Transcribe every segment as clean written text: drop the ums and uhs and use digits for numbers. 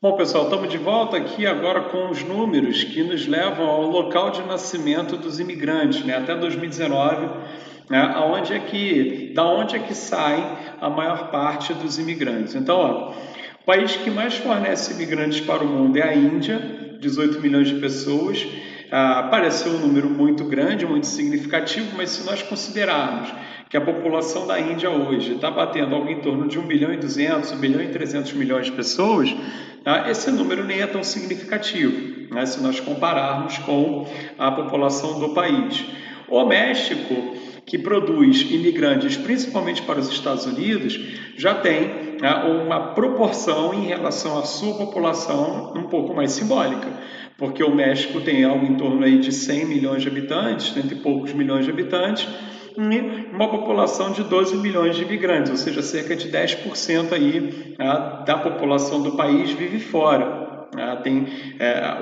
Bom, pessoal, estamos de volta aqui agora com os números que nos levam ao local de nascimento dos imigrantes, né? Até 2019, né? Da onde é que saem a maior parte dos imigrantes. Então, ó, o país que mais fornece imigrantes para o mundo é a Índia, 18 milhões de pessoas. Parece ser um número muito grande, muito significativo, mas se nós considerarmos que a população da Índia hoje está batendo algo em torno de 1 bilhão e 200, 1 bilhão e 300 milhões de pessoas, esse número nem é tão significativo, né, se nós compararmos com a população do país. O México, que produz imigrantes principalmente para os Estados Unidos, já tem uma proporção em relação à sua população um pouco mais simbólica, porque o México tem algo em torno aí de 100 milhões de habitantes, cento e poucos milhões de habitantes, e uma população de 12 milhões de imigrantes, ou seja, cerca de 10% aí, da população do país vive fora.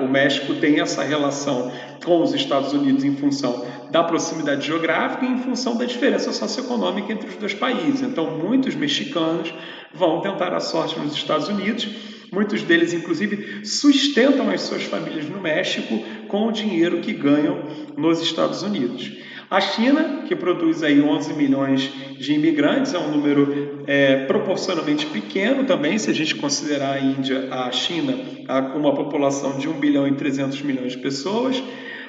O México tem essa relação com os Estados Unidos em função da proximidade geográfica e em função da diferença socioeconômica entre os dois países. Então, muitos mexicanos vão tentar a sorte nos Estados Unidos. Muitos deles, inclusive, sustentam as suas famílias no México com o dinheiro que ganham nos Estados Unidos. A China, que produz aí 11 milhões de imigrantes, é um número proporcionalmente pequeno também, se a gente considerar a China com uma população de 1 bilhão e 300 milhões de pessoas.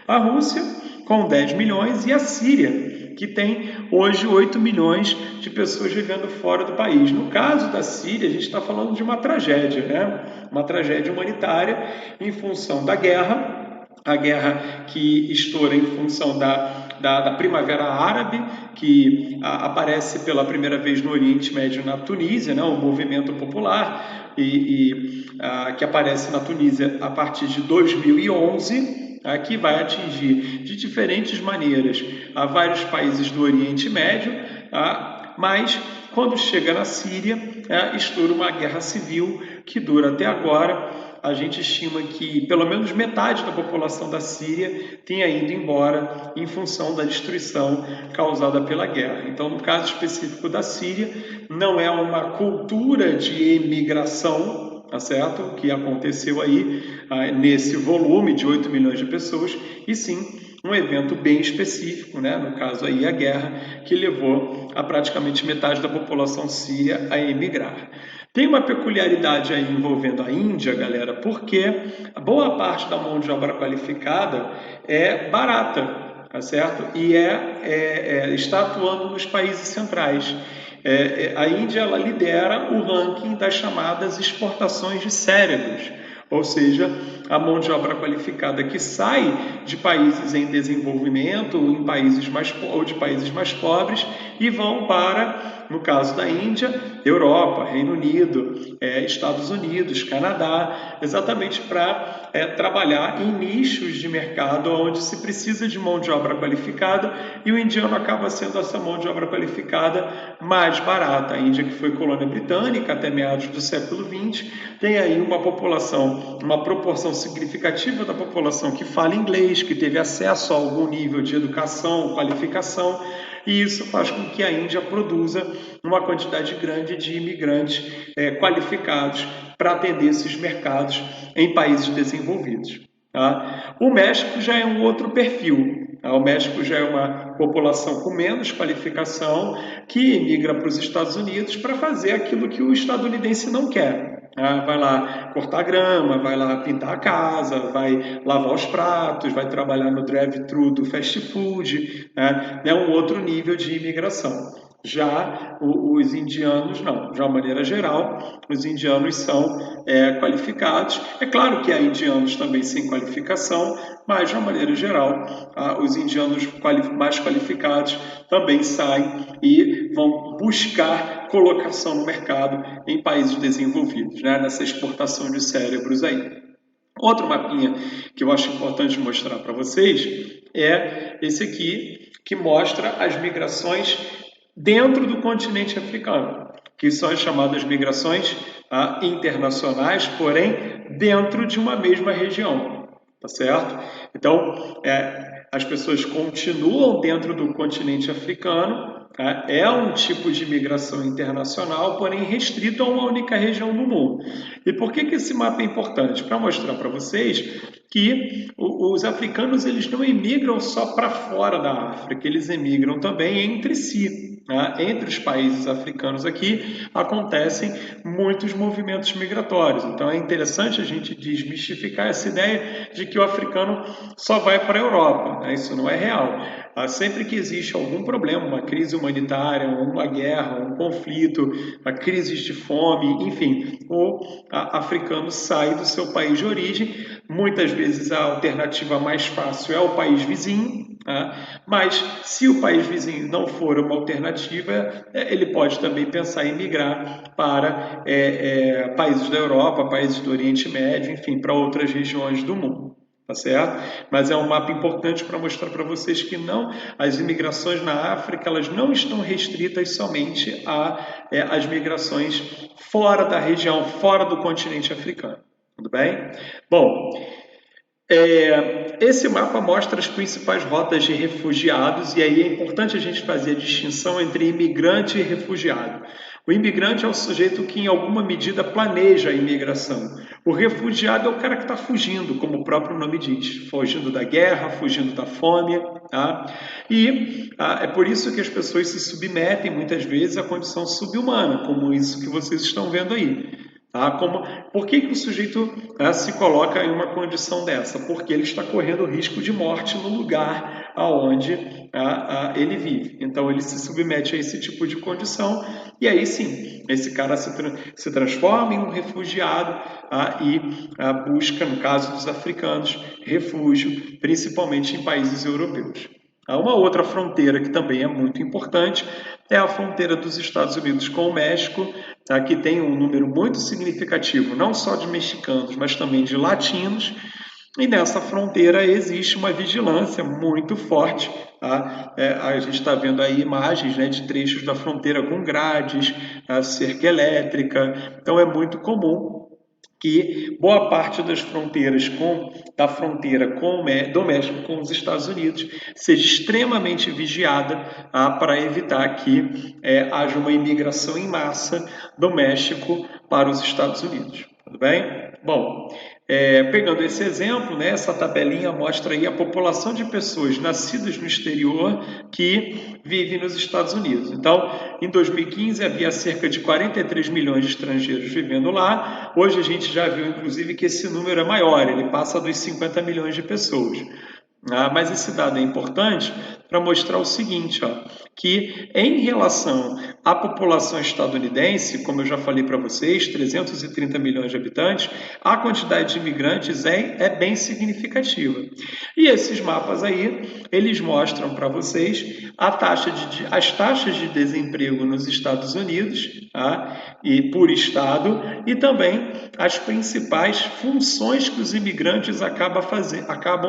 A Rússia, com 10 milhões, e a Síria, que tem hoje 8 milhões de pessoas vivendo fora do país. No caso da Síria, a gente está falando de uma tragédia, né? Uma tragédia humanitária em função da guerra, a guerra que estoura em função da Primavera Árabe, que aparece pela primeira vez no Oriente Médio, na Tunísia, né? Um movimento popular que aparece na Tunísia a partir de 2011, que vai atingir de diferentes maneiras a vários países do Oriente Médio, mas quando chega na Síria, estoura uma guerra civil que dura até agora. A gente estima que pelo menos metade da população da Síria tenha ido embora em função da destruição causada pela guerra. Então, no caso específico da Síria, não é uma cultura de emigração, tá certo? Que aconteceu aí nesse volume de 8 milhões de pessoas, e sim um evento bem específico, né? No caso aí a guerra, que levou a praticamente metade da população síria a emigrar. Tem uma peculiaridade aí envolvendo a Índia, galera, porque a boa parte da mão de obra qualificada é barata, tá certo? E está atuando nos países centrais. A Índia ela lidera o ranking das chamadas exportações de cérebros, ou seja, a mão de obra qualificada que sai de países em desenvolvimento ou de países mais pobres e vão para, no caso da Índia, Europa, Reino Unido, Estados Unidos, Canadá, exatamente para trabalhar em nichos de mercado onde se precisa de mão de obra qualificada, e o indiano acaba sendo essa mão de obra qualificada mais barata. A Índia, que foi colônia britânica até meados do século XX, tem aí uma proporção significativa da população que fala inglês, que teve acesso a algum nível de educação, qualificação, e isso faz com que a Índia produza uma quantidade grande de imigrantes qualificados para atender esses mercados em países desenvolvidos. Tá? O México já é um outro perfil. Tá? O México já é uma população com menos qualificação que emigra para os Estados Unidos para fazer aquilo que o estadunidense não quer. Vai lá cortar grama, vai lá pintar a casa, vai lavar os pratos, vai trabalhar no drive-thru do fast food, né? É um outro nível de imigração. Já os indianos não, de uma maneira geral, os indianos são qualificados. É claro que há indianos também sem qualificação, mas de uma maneira geral, os indianos mais qualificados também saem e vão buscar colocação no mercado em países desenvolvidos, né? Nessa exportação de cérebros aí. Outro mapinha que eu acho importante mostrar para vocês é esse aqui, que mostra as migrações dentro do continente africano, que são as chamadas migrações internacionais, porém dentro de uma mesma região, tá certo? Então, as pessoas continuam dentro do continente africano, tá? É um tipo de migração internacional, porém restrito a uma única região do mundo. E por que esse mapa é importante? Para mostrar para vocês que os africanos eles não emigram só para fora da África, eles emigram também entre si. Entre os países africanos aqui acontecem muitos movimentos migratórios. Então é interessante a gente desmistificar essa ideia de que o africano só vai para a Europa. Isso não é real. Sempre que existe algum problema, uma crise humanitária, uma guerra, um conflito, uma crise de fome, enfim, o africano sai do seu país de origem. Muitas vezes a alternativa mais fácil é o país vizinho, mas se o país vizinho não for uma alternativa, ele pode também pensar em migrar para países da Europa, países do Oriente Médio, enfim, para outras regiões do mundo. Tá certo? Mas é um mapa importante para mostrar para vocês que as imigrações na África elas não estão restritas somente às migrações fora da região, fora do continente africano. Tudo bem? Bom, esse mapa mostra as principais rotas de refugiados e aí é importante a gente fazer a distinção entre imigrante e refugiado. O imigrante é o sujeito que, em alguma medida, planeja a imigração. O refugiado é o cara que está fugindo, como o próprio nome diz, fugindo da guerra, fugindo da fome. Tá? E é por isso que as pessoas se submetem, muitas vezes, à condição subhumana, como isso que vocês estão vendo aí. Por que o sujeito se coloca em uma condição dessa? Porque ele está correndo risco de morte no lugar onde ele vive. Então ele se submete a esse tipo de condição e aí sim, esse cara se transforma em um refugiado e busca, no caso dos africanos, refúgio, principalmente em países europeus. Uma outra fronteira que também é muito importante é a fronteira dos Estados Unidos com o México, que tem um número muito significativo, não só de mexicanos, mas também de latinos. E nessa fronteira existe uma vigilância muito forte. A gente está vendo aí imagens de trechos da fronteira com grades, cerca elétrica. Então é muito comum que boa parte das fronteiras do México com os Estados Unidos seja extremamente vigiada para evitar que haja uma imigração em massa do México para os Estados Unidos. Tudo bem? Bom, pegando esse exemplo, essa tabelinha mostra aí a população de pessoas nascidas no exterior que vivem nos Estados Unidos. Então, em 2015 havia cerca de 43 milhões de estrangeiros vivendo lá. Hoje a gente já viu, inclusive, que esse número é maior, ele passa dos 50 milhões de pessoas. Mas esse dado é importante para mostrar o seguinte, que em relação à população estadunidense, como eu já falei para vocês, 330 milhões de habitantes, a quantidade de imigrantes é bem significativa. E esses mapas aí, eles mostram para vocês as taxas de desemprego nos Estados Unidos, e por estado, e também as principais funções que os imigrantes acabam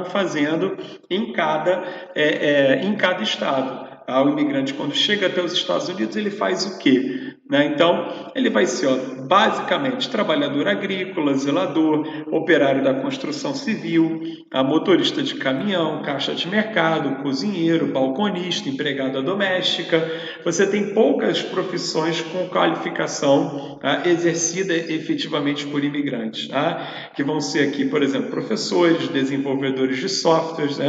fazendo em cada estado. O imigrante, quando chega até os Estados Unidos, ele faz o quê? Então, ele vai ser basicamente trabalhador agrícola, zelador, operário da construção civil, motorista de caminhão, caixa de mercado, cozinheiro, balconista, empregada doméstica. Você tem poucas profissões com qualificação exercida efetivamente por imigrantes, que vão ser aqui, por exemplo, professores, desenvolvedores de softwares,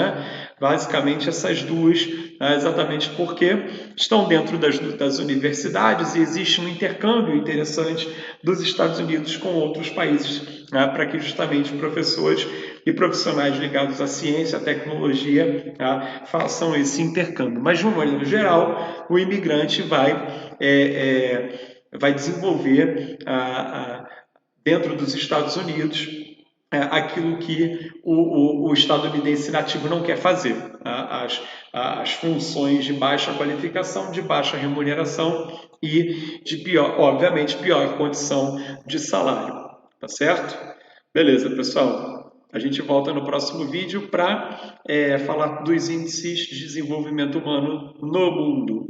basicamente essas duas, exatamente porque estão dentro das universidades e existe um intercâmbio interessante dos Estados Unidos com outros países, para que justamente professores e profissionais ligados à ciência, à tecnologia, façam esse intercâmbio. Mas, de uma maneira geral, o imigrante vai desenvolver dentro dos Estados Unidos aquilo que o estadunidense nativo não quer fazer, as funções de baixa qualificação, de baixa remuneração e de obviamente, pior condição de salário. Tá certo? Beleza, pessoal. A gente volta no próximo vídeo para falar dos índices de desenvolvimento humano no mundo.